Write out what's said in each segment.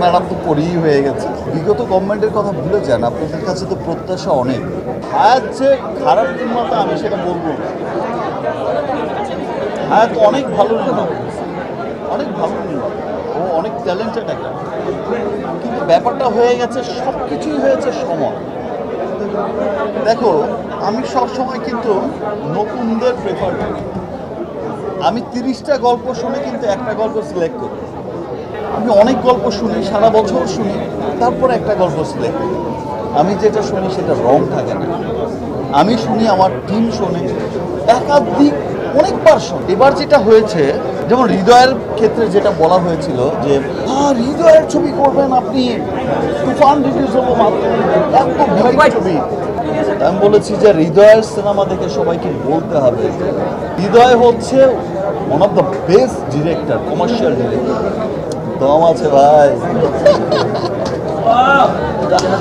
Madam তো পরেই হয়ে গেছে। বিগত গভর্নমেন্টের কথা ভুলে যান, আপনাদের কাছে তো প্রত্যাশা অনেক। হায়াত যে খারাপ নির্মাতা আমি সেটা বলবো না। হায়াত অনেক ভালো নির্মাতা, অনেক ভালো নির্মাতা, ও অনেক ট্যালেন্টেড একটা। কিন্তু ব্যাপারটা হয়ে গেছে, সব কিছুই হয়েছে সময়। দেখো, আমি সব সময় কিন্তু নতুনদের প্রেফার করি। আমি 30টা গল্প শুনে কিন্তু একটা গল্প সিলেক্ট করি। আমি অনেক গল্প শুনি, সারা বছর শুনি, তারপর একটা গল্প সিলেক্ট করি। আমি যেটা শুনি সেটা রং থাকে না। আমি শুনি, আমার টিম শোনে, একাধিক অনেকবার শোনে। এবার যেটা হয়েছে, যেমন হৃদয়ের ক্ষেত্রে যেটা বলা হয়েছিল যে হৃদয়ের ছবি করবেন আপনি, তুফান রিলিজ হলো মাত্র, এত ভিড় ছবি। আমি বলেছি যে হৃদয়ের সিনেমা দেখে সবাইকে বলতে হবে হৃদয় হচ্ছে one of the best director, commercial director. দম আছে ভাই।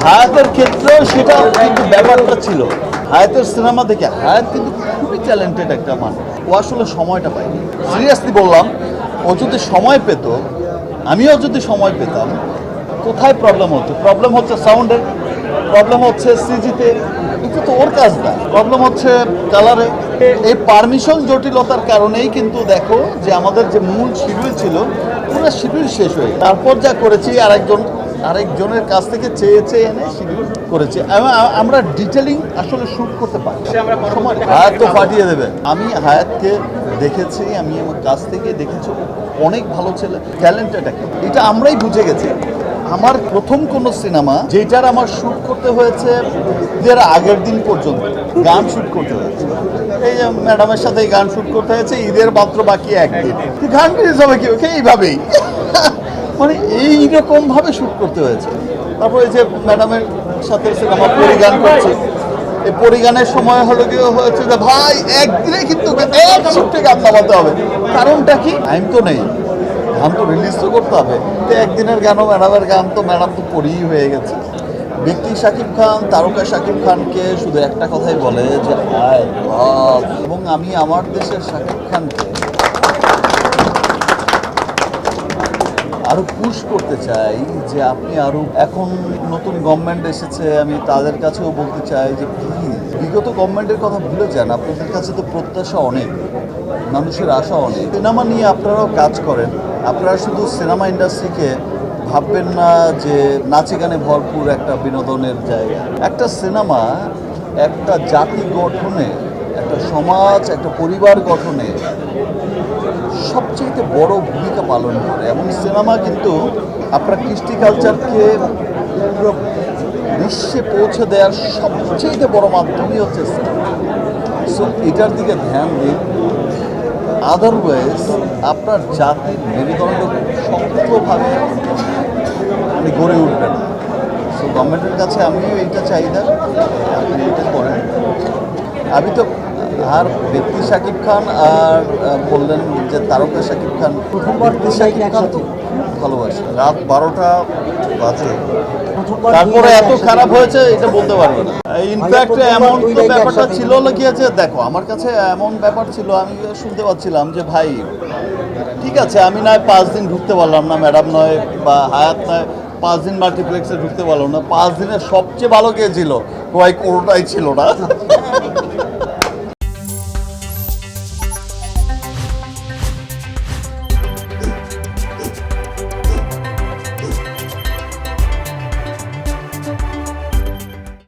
হায়াতের ক্ষেত্রেও সেটা কিন্তু ব্যাপারটা ছিল। হায়াতের সিনেমা দেখে, হায়াত কিন্তু খুবই ট্যালেন্টেড একটা মানুষ, ও আসলে সময়টা পায়নি। সিরিয়াসলি বললাম, ও যদি সময় পেত, আমিও যদি সময় পেতাম, কোথায় প্রবলেম হতো? প্রবলেম হচ্ছে সাউন্ডে, প্রবলেম হচ্ছে সিজিতে, এটা তো ওর কাজ না। প্রবলেম হচ্ছে কালারে। এই পারমিশন জটিলতার কারণেই কিন্তু দেখো যে আমাদের যে মূল শিডিউল ছিল, পুরো শিডিউল শেষ হয়ে গেল। তারপর যা করেছি, আরেকজনের কাছ থেকে চেয়ে এনে শিডিউল করেছি। আমরা ডিটেলিং আসলে শুট করতে পারি, সময় হায়াত তো ফাটিয়ে দেবে। আমি হায়াতকে দেখেছি, আমি আমার কাছ থেকে দেখেছি, অনেক ভালো ছেলে, ট্যালেন্টেড একটা। এটা আমরাই বুঝে গেছি। আমার প্রথম কোনো সিনেমা যেটার আমার শ্যুট করতে হয়েছে ঈদের আগের দিন পর্যন্ত, গান শ্যুট করতে হয়েছে। এই যে ম্যাডামের সাথে গান শ্যুট করতে হয়েছে, ঈদের মাত্র বাকি একদিন, গান রিলিজ হবে কি এইভাবেই। মানে এইরকমভাবে শ্যুট করতে হয়েছে। তারপরে এই যে ম্যাডামের সাথে সিনেমা পরিগান করছে, এই পরিগানের সময় হলো কি হয়েছে যে ভাই একদিনে কিন্তু এক শিফটে গান নামাতে হবে। কারণটা কি? টাইম তো নেই, গান তো রিলিজ তো করতে হবে। তো একদিনের গানও ম্যাডামের গান তো ম্যাডাম তো পরেই হয়ে গেছে। ব্যক্তি শাকিব খান, তারকা শাকিব খানকে শুধু একটা কথাই বলে যে আই লাভ। এবং আমি আমার দেশের শাকিব খানকে আরও পুশ করতে চাই যে আপনি আরও, এখন নতুন গভর্নমেন্ট এসেছে, আমি তাদের কাছেও বলতে চাই যে প্লিজ বিগত গভর্নমেন্টের কথা ভুলে যান, আপনাদের কাছে তো প্রত্যাশা অনেক, মানুষের আশা অনেক। সিনেমা নিয়ে আপনারাও কাজ করেন। আপনারা শুধু সিনেমা ইন্ডাস্ট্রিকে ভাববেন না যে নাচে গানে ভরপুর একটা বিনোদনের জায়গা। একটা সিনেমা একটা জাতি গঠনে, একটা সমাজ, একটা পরিবার গঠনে সবচেয়ে বড় ভূমিকা পালন করে। এবং সিনেমা কিন্তু আপনার কৃষ্টি কালচারকে পুরো বিশ্বে পৌঁছে দেওয়ার সবচেয়ে বড় মাধ্যমই হচ্ছে সিনেমা। সো এটার দিকে ধ্যান দিন, আদারওয়াইজ আপনার জাতির মেরুদণ্ড শক্তভাবে গড়ে উঠবে না। সো গভর্নমেন্টের কাছে আমিও এইটা চাহিদা, আপনি এটা করেন। আমি তো আর ব্যক্তি শাকিব খান আর বললেন যে তারকা শাকিব খান, ব্যক্তি শাকিব খান তো ভালোবাসি। রাত 12টা বাজে, তারপরে এত খারাপ হয়েছে এটা বলতে পারবো না। ইনফ্যাক্ট এমন তো ব্যাপারটা ছিল কি আছে, দেখো আমার কাছে এমন ব্যাপার ছিল, আমি শুনতে পাচ্ছিলাম যে ভাই ঠিক আছে, আমি নয় 5 দিন ঢুকতে পারলাম না, ম্যাডাম নয় বা হায়াত নয় 5 দিন মাল্টিপ্লেক্সে ঢুকতে পারলাম না। 5 দিনের সবচেয়ে ভালো কে ছিল? কোনোটাই ছিল না।